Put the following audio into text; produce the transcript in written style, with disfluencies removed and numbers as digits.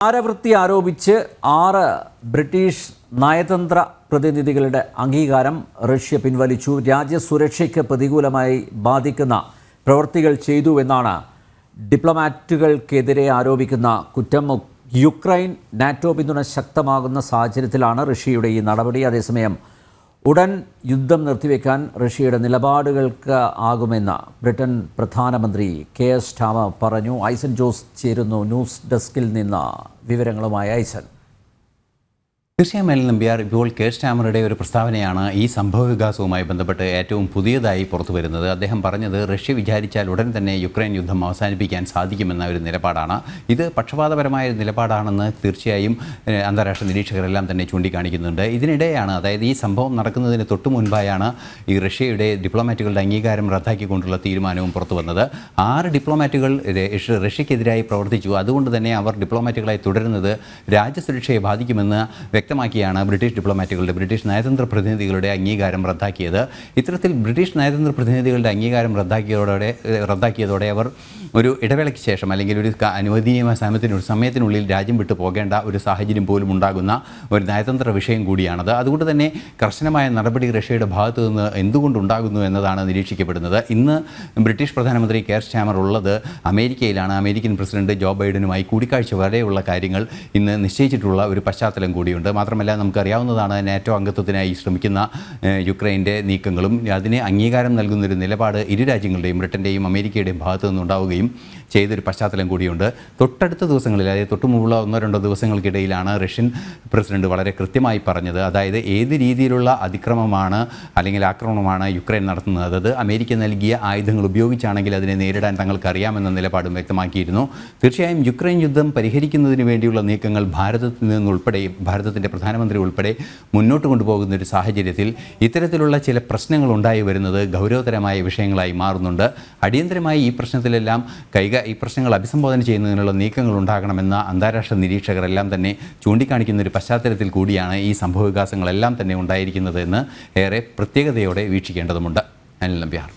ആരവൃത്തി ആരോപിച്ച് 6 ബ്രിട്ടീഷ് നയതന്ത്ര പ്രതിനിധികളുടെ അംഗീകാരം റഷ്യ പിൻവലിച്ചു. രാജ്യസുരക്ഷയ്ക്ക് പ്രതികൂലമായി ബാധിക്കുന്ന പ്രവൃത്തികൾ ചെയ്തുവെന്നാണ് ഡിപ്ലോമാറ്റുകൾക്കെതിരെ ആരോപിക്കുന്ന കുറ്റം. യുക്രൈൻ നാറ്റോ പിന്തുണ ശക്തമാകുന്ന സാഹചര്യത്തിലാണ് റഷ്യയുടെ ഈ നടപടി. അതേസമയം ഉടൻ യുദ്ധം നിർത്തിവെക്കാൻ റഷ്യയുടെ നിലപാടുകൾക്ക് ആകുമെന്ന് ബ്രിട്ടൻ പ്രധാനമന്ത്രി കെയർ സ്റ്റാമർ പറഞ്ഞു. ഐസൻ ജോസ് ചേരുന്നു ന്യൂസ് ഡെസ്കിൽ നിന്ന് വിവരങ്ങളുമായി. ഐസൻ. തീർച്ചയായും മേൽ നമ്പ്യാർ, ഇപ്പോൾ കെയർ സ്റ്റാമറുടെ ഒരു പ്രസ്താവനയാണ് ഈ സംഭവവികാസവുമായി ബന്ധപ്പെട്ട് ഏറ്റവും പുതിയതായി പുറത്തു വരുന്നത്. അദ്ദേഹം പറഞ്ഞത് റഷ്യ വിചാരിച്ചാൽ ഉടൻ തന്നെ യുക്രൈൻ യുദ്ധം അവസാനിപ്പിക്കാൻ സാധിക്കുമെന്ന ഒരു നിലപാടാണ്. ഇത് പക്ഷപാതപരമായ ഒരു നിലപാടാണെന്ന് തീർച്ചയായും അന്താരാഷ്ട്ര നിരീക്ഷകരെല്ലാം തന്നെ ചൂണ്ടിക്കാണിക്കുന്നുണ്ട്. ഇതിനിടെയാണ്, അതായത് ഈ സംഭവം നടക്കുന്നതിന് തൊട്ടു മുൻപായാണ് ഈ റഷ്യയുടെ ഡിപ്ലോമാറ്റുകളുടെ അംഗീകാരം റദ്ദാക്കിക്കൊണ്ടുള്ള തീരുമാനവും പുറത്തു വന്നത്. 6 ഡിപ്ലോമാറ്റുകൾ റഷ്യക്കെതിരായി പ്രവർത്തിച്ചു. അതുകൊണ്ട് തന്നെ അവർ ഡിപ്ലോമാറ്റുകളായി തുടരുന്നത് രാജ്യസുരക്ഷയെ ബാധിക്കുമെന്ന് വ്യക്തമാക്കിയാണ് ബ്രിട്ടീഷ് നയതന്ത്ര പ്രതിനിധികളുടെ അംഗീകാരം റദ്ദാക്കിയത്. ഇത്തരത്തിൽ ബ്രിട്ടീഷ് നയതന്ത്ര പ്രതിനിധികളുടെ അംഗീകാരം റദ്ദാക്കിയതോടെ അവർ ഒരു ഇടവേളയ്ക്ക് ശേഷം, അല്ലെങ്കിൽ ഒരു അനുവദനീയമായ സമയത്തിനുള്ളിൽ രാജ്യം വിട്ടു പോകേണ്ട ഒരു സാഹചര്യം പോലും ഉണ്ടാകുന്ന ഒരു നയതന്ത്ര വിഷയം കൂടിയാണത്. അതുകൊണ്ട് തന്നെ കർശനമായ നടപടി റഷ്യയുടെ ഭാഗത്തു നിന്ന് എന്തുകൊണ്ടുണ്ടാകുന്നു എന്നതാണ് നിരീക്ഷിക്കപ്പെടുന്നത്. ഇന്ന് ബ്രിട്ടീഷ് പ്രധാനമന്ത്രി കെയർ സ്റ്റാമർ ഉള്ളത് അമേരിക്കയിലാണ്. അമേരിക്കൻ പ്രസിഡന്റ് ജോ ബൈഡനുമായി കൂടിക്കാഴ്ച വരെയുള്ള കാര്യങ്ങൾ ഇന്ന് നിശ്ചയിച്ചിട്ടുള്ള ഒരു പശ്ചാത്തലം കൂടിയുണ്ട്. മാത്രമല്ല, നമുക്കറിയാവുന്നതാണ് നാറ്റോ അംഗത്വത്തിനായി ശ്രമിക്കുന്ന യുക്രൈൻ്റെ നീക്കങ്ങളും അതിന് അംഗീകാരം നൽകുന്നൊരു നിലപാട് ഇരു രാജ്യങ്ങളുടെയും, ബ്രിട്ടൻ്റെയും അമേരിക്കയുടെയും ഭാഗത്തു നിന്നുണ്ടാവുകയും ചെയ്തൊരു പശ്ചാത്തലം കൂടിയുണ്ട്. തൊട്ടടുത്ത ദിവസങ്ങളിൽ, അതായത് തൊട്ടു മുമ്പുള്ള 1-2 ദിവസങ്ങൾക്കിടയിലാണ് റഷ്യൻ പ്രസിഡന്റ് വളരെ കൃത്യമായി പറഞ്ഞത്, അതായത് ഏത് രീതിയിലുള്ള അതിക്രമമാണ് അല്ലെങ്കിൽ ആക്രമണമാണ് യുക്രൈൻ നടത്തുന്നത്, അതായത് അമേരിക്ക നൽകിയ ആയുധങ്ങൾ ഉപയോഗിച്ചാണെങ്കിൽ അതിനെ നേരിടാൻ തങ്ങൾക്കറിയാമെന്ന നിലപാടും വ്യക്തമാക്കിയിരുന്നു. തീർച്ചയായും യുക്രൈൻ യുദ്ധം പരിഹരിക്കുന്നതിന് വേണ്ടിയുള്ള നീക്കങ്ങൾ ഭാരതത്തിൻ്റെ പ്രധാനമന്ത്രി ഉൾപ്പെടെ മുന്നോട്ട് കൊണ്ടുപോകുന്ന ഒരു സാഹചര്യത്തിൽ ഇത്തരത്തിലുള്ള ചില പ്രശ്നങ്ങൾ ഉണ്ടായി വരുന്നത് ഗൗരവതരമായ വിഷയങ്ങളായി മാറുന്നുണ്ട്. അടിയന്തരമായി ഈ പ്രശ്നങ്ങൾ അഭിസംബോധന ചെയ്യുന്നതിനുള്ള നീക്കങ്ങൾ ഉണ്ടാകണമെന്ന അന്താരാഷ്ട്ര നിരീക്ഷകരെല്ലാം തന്നെ ചൂണ്ടിക്കാണിക്കുന്ന ഒരു പശ്ചാത്തലത്തിൽ കൂടിയാണ് ഈ സംഭവവികാസങ്ങളെല്ലാം തന്നെ ഉണ്ടായിരിക്കുന്നത് എന്ന് ഏറെ പ്രത്യേകതയോടെ വീക്ഷിക്കേണ്ടതുണ്ട്. അനിൽ നമ്പ്യാർ.